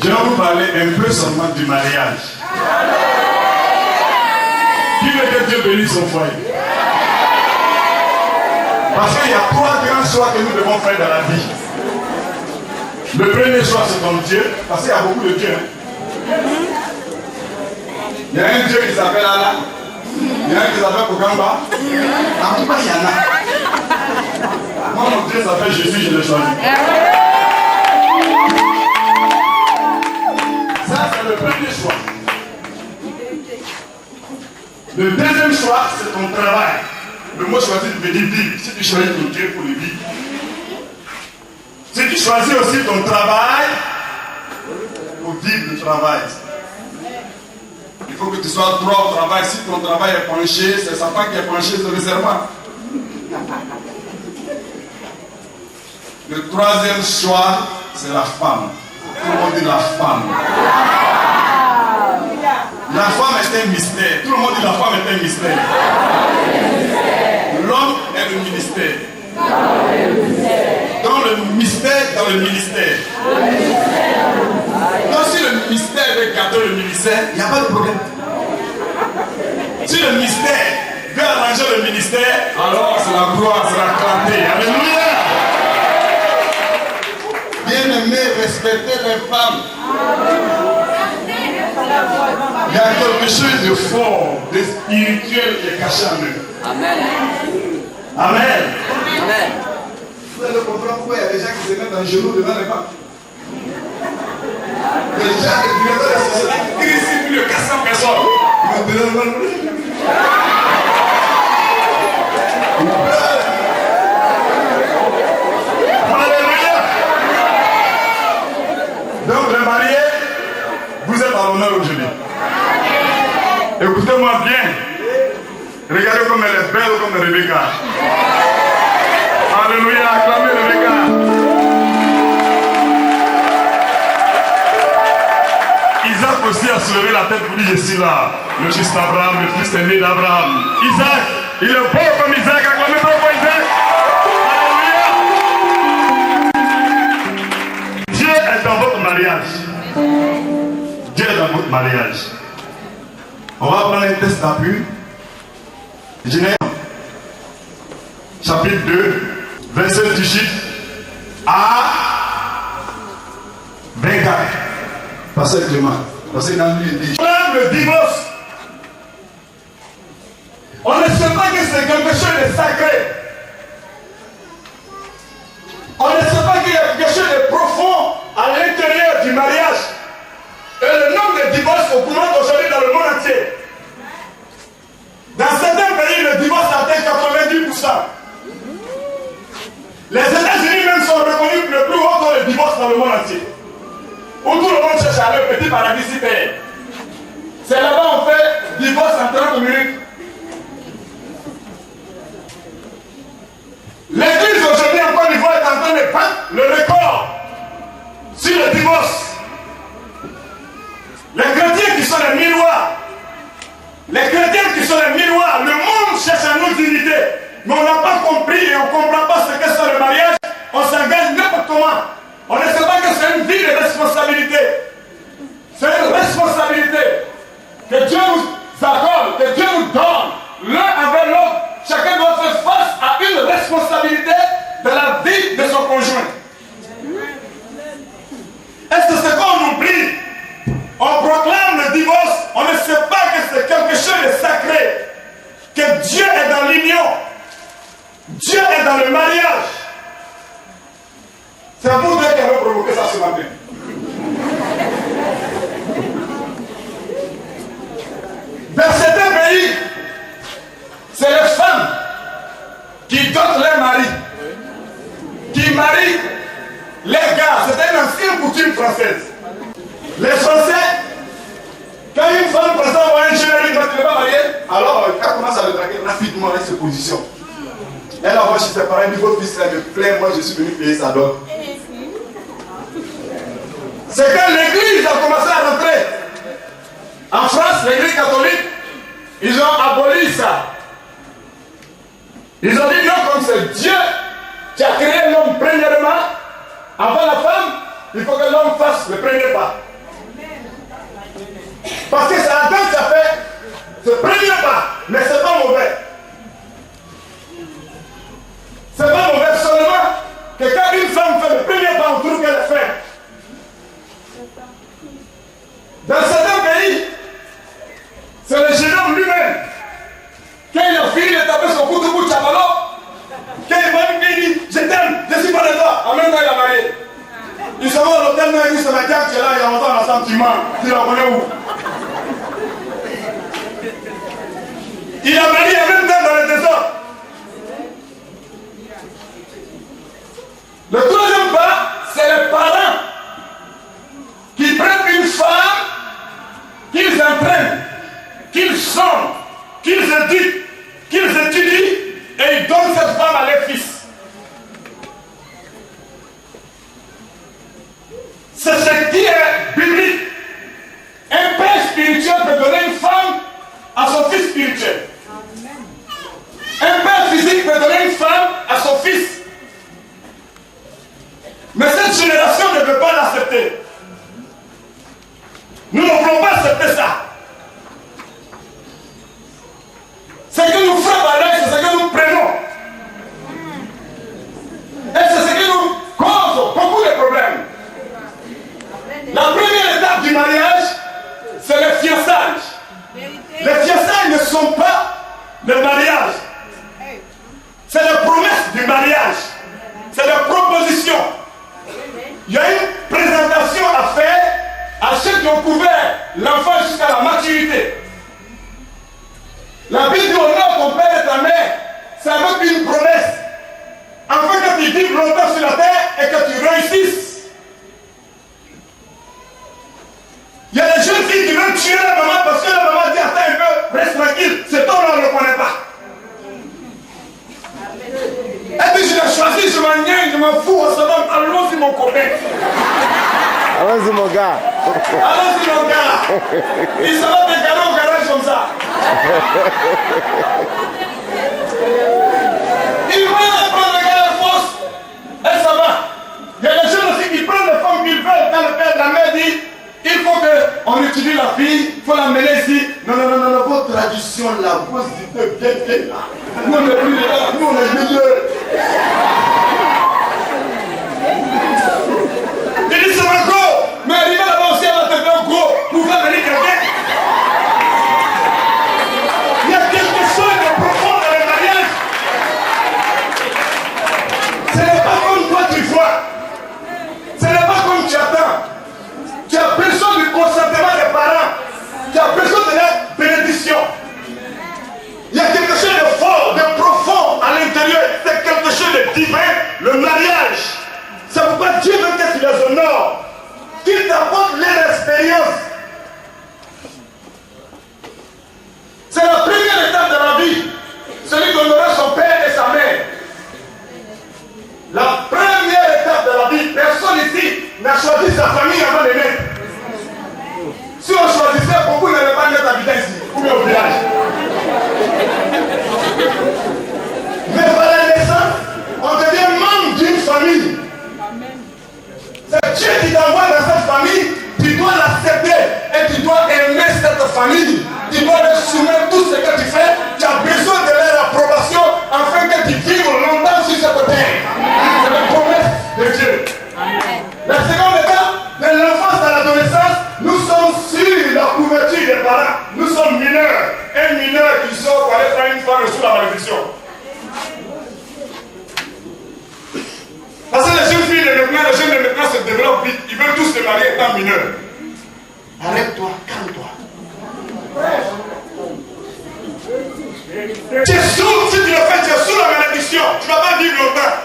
Je vais vous parler un peu seulement du mariage. Qui veut que Dieu bénisse son foyer? Parce qu'il y a 3 grands choix que nous devons faire dans la vie. Le premier choix, c'est ton Dieu, parce qu'il y a beaucoup de dieux. Il y a un Dieu qui s'appelle Allah. Il y en a qui s'appelle Kokamba. En tout cas, il y en a. Moi, mon Dieu s'appelle Jésus, je l'ai choisi. Ça, c'est le premier choix. Le deuxième choix, c'est ton travail. Le mot choisi veut dire vivre. Si tu choisis ton Dieu pour le vivre. Si tu choisis aussi ton travail, pour vivre le travail. Il faut que tu sois droit au travail. Si ton travail est penché, c'est sa femme qui est penchée sur le serment. Le troisième choix, c'est la femme. Tout le monde dit la femme. La femme est un mystère. Tout le monde dit la femme est un mystère. L'homme est le ministère. Dans le mystère, dans le ministère. Donc si le mystère veut garder le ministère, il n'y a pas de problème. Si le mystère veut arranger le ministère, alors c'est la gloire, c'est la clarté. Alléluia. Bien-aimé, respectez les femmes. Il y a quelque chose de fort, de spirituel qui est caché en eux. Amen. Amen. Amen. Vous allez comprendre pourquoi il y a des gens qui se mettent en genoux devant les femmes. Les gens qui viennent dans la société qui crient plus de 400 personnes. Ils vont donner le Alléluia. Donc les mariés, vous êtes à l'honneur aujourd'hui. Écoutez-moi bien. Regardez comme elle est belle comme Rebecca. Alléluia, acclamez Rebecca. Isaac aussi a soulevé la tête pour dire je suis là. Le fils d'Abraham, le fils aîné d'Abraham. Isaac, il est beau comme Isaac. Acclamez trop pour Isaac. Alléluia. Dieu est dans votre mariage. Dieu est dans votre mariage. On va prendre un test d'appui. Genèse, chapitre 2, verset 18 à 24. Pasteur Clément, parce que dans lui, il dit le divorce. On ne sait pas que c'est quelque chose de sacré. On ne sait pas qu'il y a quelque chose de profond à l'intérieur du mariage. Et le nombre de divorces augmente aujourd'hui dans le monde entier. Dans certains pays, le divorce atteint 90%. Les États-Unis même sont reconnus le plus haut taux de divorce dans le monde entier. Où tout le monde cherche à aller au petit paradis si paye. C'est là-bas on fait divorce en 30 minutes. L'église aujourd'hui en Côte d'Ivoire est en train de battre le record sur le divorce. Les chrétiens qui sont les miroirs. Les chrétiens qui sont les miroirs, le monde cherche à nous imiter. Mais on n'a pas compris et on ne comprend pas ce que c'est le mariage. On s'engage n'importe comment. On ne sait pas que c'est une vie de responsabilité. C'est une responsabilité que Dieu nous accorde, que Dieu nous donne, l'un envers l'autre. Chacun doit faire face à une responsabilité de la vie de son conjoint. Est-ce que c'est qu'on oublie? On proclame le divorce, on ne sait pas que c'est quelque chose de sacré, que Dieu est dans l'union, Dieu est dans le mariage. C'est vous deux qui avez provoqué ça ce matin. Dans certains pays, c'est les femmes qui dotent leurs maris, qui marient les gars. C'est une ancienne coutume française. Les Français, quand une femme présente un jeune homme qui n'est pas marié, alors elle commence à le draguer rapidement avec ses positions. Elle envoie chez ses parents, elle dit votre fils là me plaît, moi je suis venu payer sa dot. C'est quand l'église a commencé à rentrer. En France, l'église catholique, ils ont aboli ça. Ils ont dit non, comme c'est Dieu qui a créé l'homme premièrement, avant la femme, il faut que l'homme fasse le premier pas. Parce que ça Adam, ça fait ce premier pas, mais c'est pas mauvais. C'est pas mauvais seulement que quand une femme fait le premier pas, on trouve qu'elle est faible. Dans certains pays, c'est le jeune homme lui-même. Quand il a fini de taper son coup de bout de chabalo, quand il va lui dire je t'aime, je suis pas de toi, en même temps il a marié. Il se va à l'hôtel, il dit c'est ma diable qui est là, il y a longtemps dans son sentiment. Tu la connais où? Il a marié en même temps dans le désordre. Le troisième pas, c'est les parents qui prennent une femme, qu'ils entraînent, qu'ils forment, qu'ils éduquent, qu'ils étudient et ils donnent cette femme à leurs fils. C'est ce qui est biblique. Un père spirituel peut donner une femme à son fils spirituel. Un père physique peut donner une femme à son fils. Mais cette génération ne veut pas l'accepter. Nous ne voulons pas accepter ça. Ce que nous frappe à l'œil, c'est ce que nous prenons. Et c'est ce qui nous cause beaucoup de problèmes. La première étape du mariage, c'est le fiançage. Les fiançailles ne sont pas le mariage. C'est la promesse du mariage. C'est la proposition. Il y a une présentation à faire à ceux qui ont couvert l'enfant jusqu'à la maturité. La Bible dit honore ton père et ta mère, c'est avec une promesse. Afin que tu vives longtemps sur la terre et que tu réussisses. Il y a des jeunes filles qui veulent tuer la maman parce que la maman dit attends un peu, reste tranquille, cet homme-là on ne le connaît pas. Et puis je l'ai choisi, je m'en gagne, je m'en fous, on se donne, allons-y mon copain. Allons-y mon gars. Allons-y mon gars. Il se va te garer au garage comme ça. Il va prendre le gars à force. Et ça va. Il y a des jeunes aussi qui prennent les femmes qu'ils veulent quand le père de la mère dit il faut qu'on utilise la fille, il faut l'amener ici. Non, non, non, non, votre tradition, la grosse idée, bien là. Nous, on est plus là, nous, on est milieu. Il dit, c'est un gros. Mais arrivé là-bas aussi, elle va te faire un gros pour faire venir quelqu'un. Il y a quelque chose de profond dans le mariage. Ce n'est pas comme toi tu vois. Ce n'est pas comme tu attends. Tu as besoin du consentement des parents. Tu as besoin de la bénédiction. Il y a quelque chose de fort, de profond à l'intérieur. C'est quelque chose de divin, le mariage. C'est pourquoi Dieu veut que tu les honores. Qu'il t'apporte leur expérience. C'est la première étape de la vie. Celui d'honorer son père et sa mère. La première étape de la vie. Personne ici n'a choisi sa famille avant de naître. Si on choisissait, beaucoup n'allaient pas naître habiter ici, ou bien au village. Mais par la naissance, on devient membre d'une famille. C'est Dieu qui t'envoie dans cette famille, tu dois l'accepter et tu dois aimer cette famille. Tu dois leur soumettre tout ce que tu fais. Tu as besoin de leur approbation afin que tu vives longtemps sur cette terre. C'est la promesse de Dieu. La seconde étape, de l'enfance à l'adolescence, nous sommes sur la couverture des parents. Nous sommes mineurs. Un mineur qui sort pour aller faire une femme sous la malédiction. Parce que les jeunes filles de maintenant, les jeunes de maintenant se développent vite. Ils veulent tous se marier étant mineurs. Arrête-toi, calme-toi. Tu es sous, si tu le fais, tu es sous la malédiction. Tu ne vas pas vivre longtemps.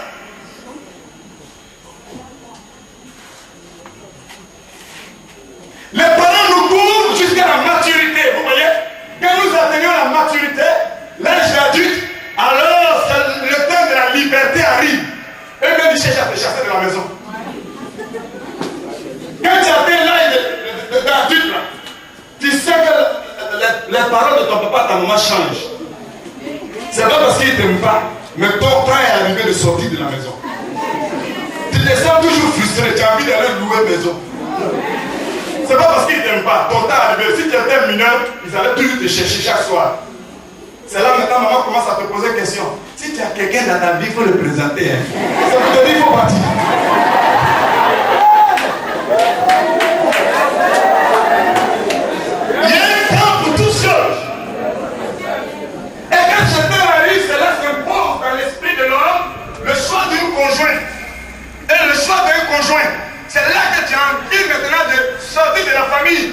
Les parents nous courent jusqu'à la maturité. Vous voyez? Quand nous atteignons la maturité, l'âge adulte, alors le temps de la liberté arrive. Eux-mêmes, ils cherchent à te chasser de la maison. Quand tu atteins l'âge d'adulte, tu sais que les paroles de ton papa, ta maman changent. C'est pas parce qu'ils ne t'aiment pas, mais ton temps est arrivé de sortir de la maison. Tu Tu te sens toujours frustré, tu as envie d'aller louer maison. C'est pas parce qu'ils ne t'aiment pas. Ton temps arrivé, si tu étais mineur, ils allaient toujours te chercher chaque soir. C'est là maintenant, maman commence à te poser des questions. Si tu as quelqu'un dans ta vie, il faut le présenter. Hein. Ça veut dire qu'il faut partir. Il y a un temps pour toutes choses. Et quand certains arrivent, cela s'impose dans l'esprit de l'homme, le choix d'une conjointe. Et le choix d'un conjoint, c'est là que tu as envie maintenant de sortir de la famille